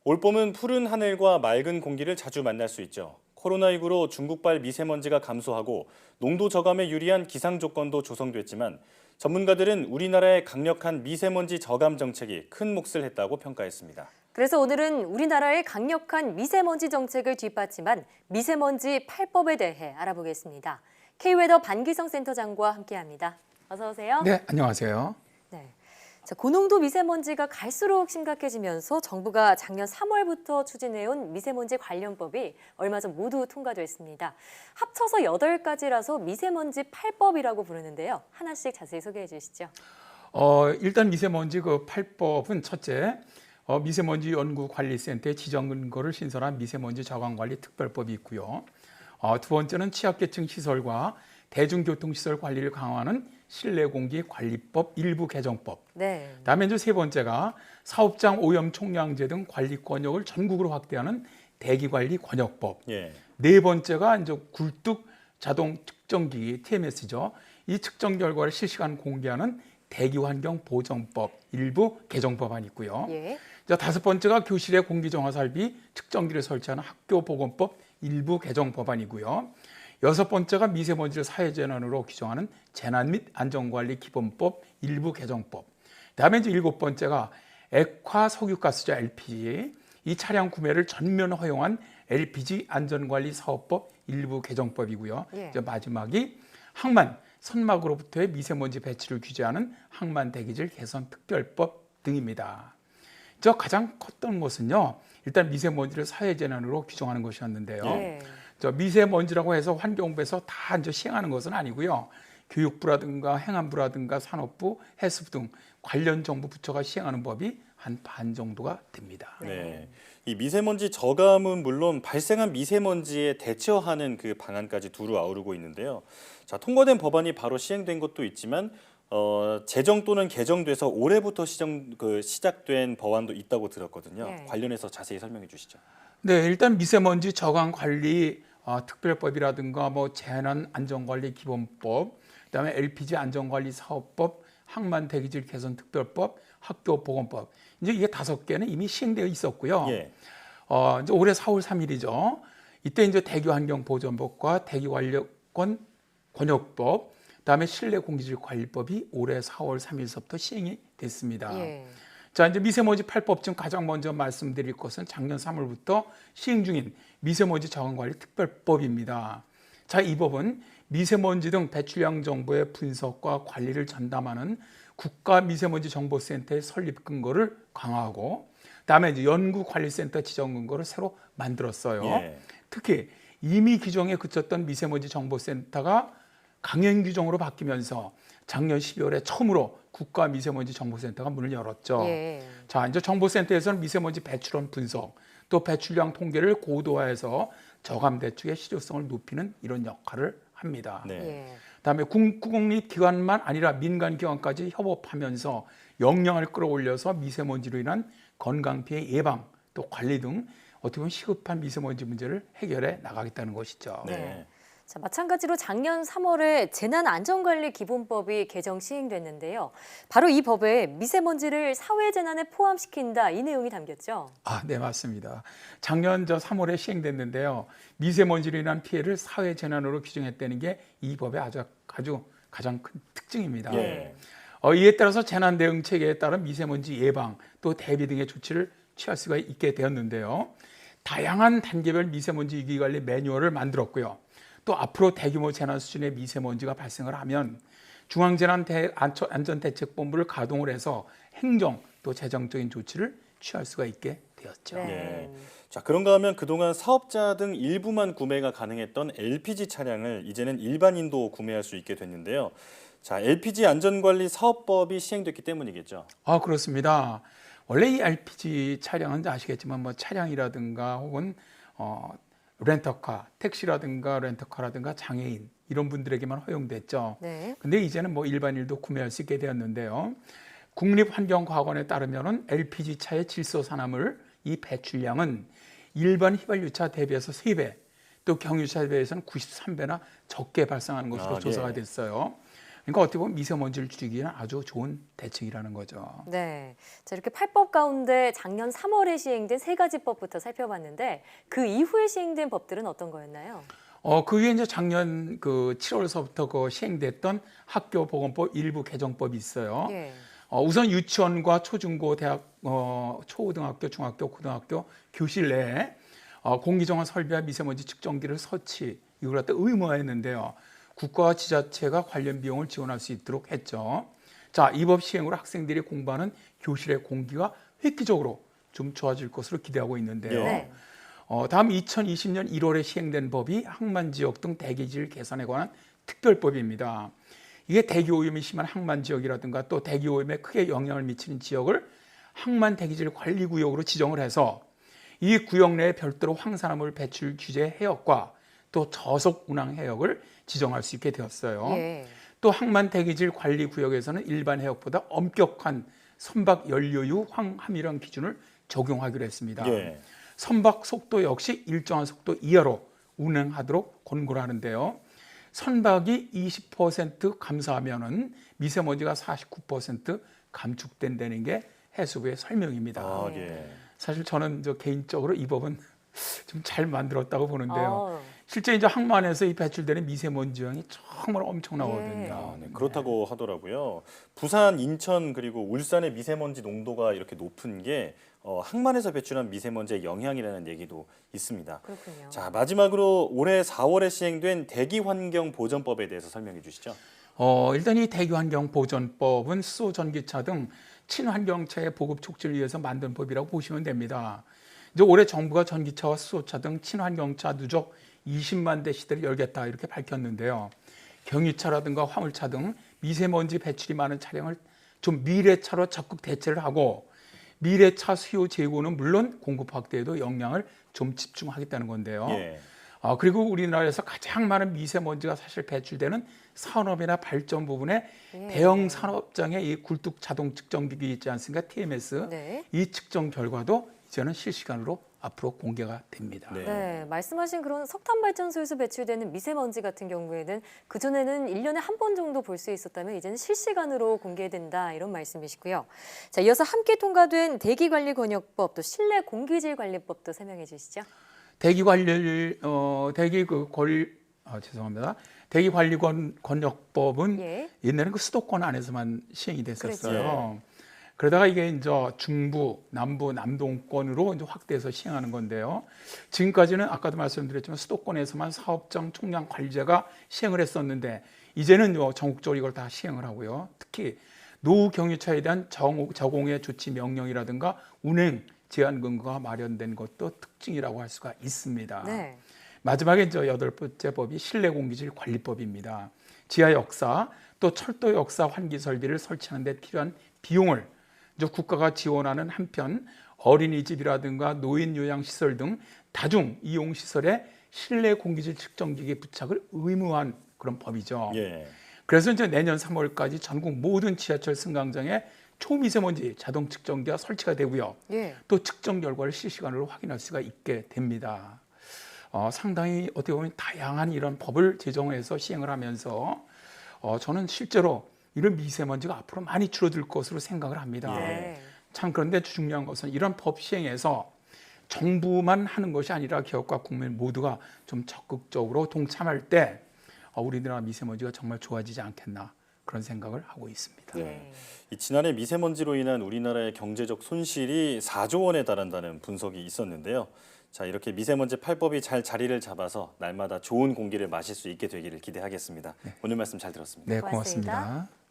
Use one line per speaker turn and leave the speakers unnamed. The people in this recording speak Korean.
올봄은 푸른 하늘과 맑은 공기를 자주 만날 수 있죠. 코로나19로 중국발 미세먼지가 감소하고 농도 저감에 유리한 기상 조건도 조성됐지만 전문가들은 우리나라의 강력한 미세먼지 저감 정책이 큰 몫을 했다고 평가했습니다.
그래서 오늘은 우리나라의 강력한 미세먼지 정책을 뒷받침한 미세먼지 8법에 대해 알아보겠습니다. K웨더 반기성 센터장과 함께합니다. 어서 오세요.
네, 안녕하세요.
네. 자, 고농도 미세먼지가 갈수록 심각해지면서 정부가 작년 3월부터 추진해온 미세먼지 관련법이 얼마 전 모두 통과됐습니다. 합쳐서 8가지라서 미세먼지 8법이라고 부르는데요. 하나씩 자세히 소개해 주시죠.
일단 미세먼지 그 8법은 첫째, 미세먼지 연구관리센터의 지정 근거를 신설한 미세먼지 저감관리 특별법이 있고요. 두 번째는 취약계층 시설과 대중교통시설 관리를 강화하는 실내공기관리법 일부 개정법.
네.
다음에 이제 세 번째가 사업장 오염 총량제 등 관리 권역을 전국으로 확대하는 대기관리 권역법.
예.
네 번째가 이제 굴뚝 자동 측정기 TMS죠. 이 측정 결과를 실시간 공개하는 대기환경보전법 일부 개정법안이 있고요.
예.
자, 다섯 번째가 교실의 공기정화살비 측정기를 설치하는 학교보건법 일부 개정법안이고요. 여섯 번째가 미세먼지를 사회재난으로 규정하는 재난 및 안전관리 기본법 일부 개정법. 다음에 이제 일곱 번째가 액화 석유가스죠, LPG. 이 차량 구매를 전면 허용한 LPG 안전관리 사업법 일부 개정법이고요.
예.
이제 마지막이 항만 선막으로부터의 미세먼지 배출을 규제하는 항만 대기질 개선 특별법 등입니다. 저 가장 컸던 것은요, 일단 미세먼지를 사회재난으로 규정하는 것이었는데요.
예.
저 미세먼지라고 해서 환경부에서 다 이제 시행하는 것은 아니고요. 교육부라든가 행안부라든가 산업부, 해수부 등 관련 정부 부처가 시행하는 법이 한 반 정도가 됩니다.
네. 이 미세먼지 저감은 물론 발생한 미세먼지에 대처하는 그 방안까지 두루 아우르고 있는데요. 자, 통과된 법안이 바로 시행된 것도 있지만 제정 또는 개정돼서 올해부터 시작된 법안도 있다고 들었거든요.
네.
관련해서 자세히 설명해 주시죠.
네, 일단 미세먼지 저감 관리 특별법이라든가 뭐 재난 안전관리 기본법, 그다음에 LPG 안전관리 사업법, 항만 대기질 개선 특별법, 학교 보건법. 이제 이게 5개는 이미 시행되어 있었고요.
예.
이제 올해 4월 3일이죠. 이때 이제 대기환경보전법과 대기관리권 권역법, 그다음에 실내공기질관리법이 올해 4월 3일서부터 시행이 됐습니다.
예.
자, 이제 미세먼지 8법 중 가장 먼저 말씀드릴 것은 작년 3월부터 시행 중인 미세먼지 저감관리 특별법입니다. 자, 이 법은 미세먼지 등 배출량 정보의 분석과 관리를 전담하는 국가미세먼지정보센터의 설립 근거를 강화하고, 그다음에 이제 연구관리센터 지정 근거를 새로 만들었어요.
예.
특히 이미 규정에 그쳤던 미세먼지 정보센터가 강행 규정으로 바뀌면서 작년 12월에 처음으로 국가미세먼지정보센터가 문을 열었죠.
예.
자, 이제 정보센터에서는 미세먼지 배출원 분석, 또 배출량 통계를 고도화해서 저감 대책의 실효성을 높이는 이런 역할을 합니다.
네.
예.
그다음에 국공립기관만 아니라 민간기관까지 협업하면서 역량을 끌어올려서 미세먼지로 인한 건강피해 예방, 또 관리 등 어떻게 보면 시급한 미세먼지 문제를 해결해 나가겠다는 것이죠.
네.
자, 마찬가지로 작년 3월에 재난안전관리기본법이 개정 시행됐는데요. 바로 이 법에 미세먼지를 사회재난에 포함시킨다 이 내용이 담겼죠.
네, 맞습니다. 작년 3월에 시행됐는데요. 미세먼지로 인한 피해를 사회재난으로 규정했다는 게 이 법의 아주 가장 큰 특징입니다.
예.
이에 따라서 재난대응 체계에 따른 미세먼지 예방 또 대비 등의 조치를 취할 수가 있게 되었는데요. 다양한 단계별 미세먼지 위기관리 매뉴얼을 만들었고요. 또 앞으로 대규모 재난 수준의 미세먼지가 발생을 하면 중앙재난안전대책본부를 가동을 해서 행정 또 재정적인 조치를 취할 수가 있게 되었죠.
네.
예. 자, 그런가 하면 그동안 사업자 등 일부만 구매가 가능했던 LPG 차량을 이제는 일반인도 구매할 수 있게 됐는데요. 자, LPG 안전관리 사업법이 시행됐기 때문이겠죠.
그렇습니다. 원래 이 LPG 차량은 아시겠지만 뭐 차량이라든가 혹은 렌터카, 택시라든가 렌터카라든가 장애인 이런 분들에게만 허용됐죠.
네.
근데 이제는 뭐 일반인도 구매할 수 있게 되었는데요. 국립환경과학원에 따르면은 LPG 차의 질소산화물 이 배출량은 일반 휘발유차 대비해서 3배, 또 경유차에 비해서는 93배나 적게 발생하는 것으로 조사가
예.
됐어요. 그러니까 어떻게 보면 미세먼지를 줄이기에는 아주 좋은 대책이라는 거죠.
네. 자, 이렇게 8법 가운데 작년 3월에 시행된 세 가지 법부터 살펴봤는데 그 이후에 시행된 법들은 어떤 거였나요?
그게 이제 작년 그 7월서부터 그 시행됐던 학교보건법 일부 개정법이 있어요.
예.
우선 유치원과 초중고, 대학, 초등학교, 중학교, 고등학교 교실 내에 공기정화 설비와 미세먼지 측정기를 설치, 이걸 갖다 의무화했는데요. 국가와 지자체가 관련 비용을 지원할 수 있도록 했죠. 자, 이 법 시행으로 학생들이 공부하는 교실의 공기가 획기적으로 좀 좋아질 것으로 기대하고 있는데요.
네.
다음 2020년 1월에 시행된 법이 항만 지역 등 대기질 개선에 관한 특별법입니다. 이게 대기 오염이 심한 항만 지역이라든가 또 대기 오염에 크게 영향을 미치는 지역을 항만 대기질 관리 구역으로 지정을 해서 이 구역 내에 별도로 황산화물 배출 규제 해역과 또 저속 운항 해역을 지정할 수 있게 되었어요.
예.
또 항만 대기질 관리 구역에서는 일반 해역보다 엄격한 선박 연료유 황함유량 기준을 적용하기로 했습니다.
예.
선박 속도 역시 일정한 속도 이하로 운행하도록 권고를 하는데요. 선박이 20% 감소하면은 미세먼지가 49% 감축된다는 게 해수부의 설명입니다.
아, 예.
사실 저는 개인적으로 이 법은 좀 잘 만들었다고 보는데요.
어,
실제 이제 항만에서 이 배출되는 미세먼지량이 정말 엄청나거든요.
아, 네, 그렇다고 하더라고요. 부산, 인천 그리고 울산의 미세먼지 농도가 이렇게 높은 게 항만에서 배출한 미세먼지의 영향이라는 얘기도 있습니다.
그렇군요.
자, 마지막으로 올해 4월에 시행된 대기환경보전법에 대해서 설명해 주시죠.
일단 이 대기환경보전법은 수소, 전기차 등 친환경차의 보급 촉진을 위해서 만든 법이라고 보시면 됩니다. 이제 올해 정부가 전기차와 수소차 등 친환경차 누적 20만 대 시대를 열겠다 이렇게 밝혔는데요. 경유차라든가 화물차 등 미세먼지 배출이 많은 차량을 좀 미래차로 적극 대체를 하고 미래차 수요 재고는 물론 공급 확대에도 영향을 좀 집중하겠다는 건데요.
예.
그리고 우리나라에서 가장 많은 미세먼지가 사실 배출되는 산업이나 발전 부분에
예.
대형 산업장에 이 굴뚝 자동 측정기기 있지 않습니까? TMS.
네.
이 측정 결과도 이제는 실시간으로 앞으로 공개가 됩니다.
네.
네, 말씀하신 그런 석탄 발전소에서 배출되는 미세먼지 같은 경우에는 그전에는 1년에 한 번 정도 볼 수 있었다면 이제는 실시간으로 공개된다 이런 말씀이시고요. 자, 이어서 함께 통과된 대기관리권역법 또 실내 공기질 관리법도 설명해 주시죠.
대기관리권역법은
예.
옛날에는 그 수도권 안에서만 시행이 됐었어요.
그렇죠.
그러다가 이게 이제 중부, 남부, 남동권으로 이제 확대해서 시행하는 건데요. 지금까지는 아까도 말씀드렸지만 수도권에서만 사업장 총량 관리제가 시행을 했었는데 이제는 전국적으로 이걸 다 시행을 하고요. 특히 노후 경유차에 대한 저공해 조치 명령이라든가 운행 제한 근거가 마련된 것도 특징이라고 할 수가 있습니다.
네.
마지막에 이제 8번째 법이 실내 공기질 관리법입니다. 지하 역사 또 철도 역사 환기 설비를 설치하는 데 필요한 비용을 이제 국가가 지원하는 한편 어린이집이라든가 노인 요양 시설 등 다중 이용 시설에 실내 공기질 측정기기 부착을 의무화한 그런 법이죠.
예.
그래서 이제 내년 3월까지 전국 모든 지하철 승강장에 초미세먼지 자동 측정기가 설치가 되고요.
예.
또 측정 결과를 실시간으로 확인할 수가 있게 됩니다. 상당히 어떻게 보면 다양한 이런 법을 제정해서 시행을 하면서 저는 실제로 이런 미세먼지가 앞으로 많이 줄어들 것으로 생각을 합니다.
네.
참 그런데 중요한 것은 이런 법 시행에서 정부만 하는 것이 아니라 기업과 국민 모두가 좀 적극적으로 동참할 때 우리나라 미세먼지가 정말 좋아지지 않겠나 그런 생각을 하고 있습니다.
네. 이 지난해 미세먼지로 인한 우리나라의 경제적 손실이 4조 원에 달한다는 분석이 있었는데요. 자, 이렇게 미세먼지 8법이 잘 자리를 잡아서 날마다 좋은 공기를 마실 수 있게 되기를 기대하겠습니다. 오늘 말씀 잘 들었습니다.
네,
고맙습니다.
고맙습니다.